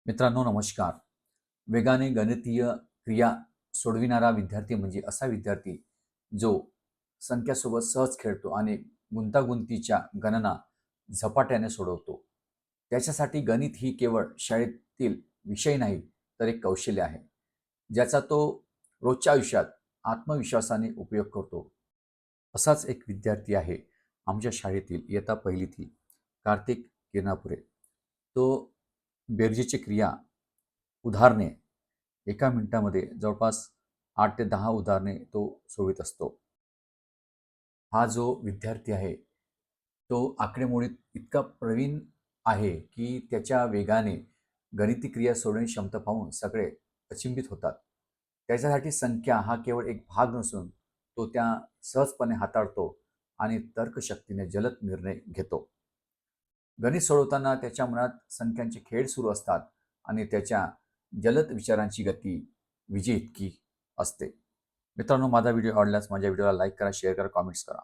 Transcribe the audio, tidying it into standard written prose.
मित्रांनो नमस्कार. वेगाने गणितीय क्रिया सोडविणारा विद्यार्थी म्हणजे असा विद्यार्थी जो संख्यासोबत सहज खेळतो आणि गुंतागुंतीच्या गणना झपाट्याने सोडवतो. त्याच्यासाठी गणित ही केवळ शाळेतील विषय नाही, तर एक कौशल्य आहे, ज्याचा तो रोजच्या आयुष्यात आत्मविश्वासाने उपयोग करतो. असाच एक विद्यार्थी आहे आमच्या शाळेतील इयत्ता पहिलीतील कार्तिक किरणापुरे. तो बेरजेची क्रिया उदाहरणे एका मिनिटामध्ये जवळपास 8 ते 10 उदाहरणे तो सोडवीत असतो. हा जो विद्यार्थी आहे, तो आकडेमोडीत इतका प्रवीण आहे, की त्याच्या वेगाने गणिती क्रिया सोडवण्याची क्षमता पाहून सगळे अचंबित होतात. त्याच्यासाठी संख्या हा केवळ एक भाग नसून तो त्या सहजपणे हाताळतो आणि तर्कशक्तीने जलद निर्णय घेतो. गणित सोडवताना त्याच्या मनात संख्यांचे खेळ सुरू असतात आणि त्याच्या जलद विचारांची गती विजेइतकी असते. मित्रांनो, माझा व्हिडिओ आवडल्यास माझ्या व्हिडिओला लाईक करा, शेअर करा, कॉमेंट्स करा.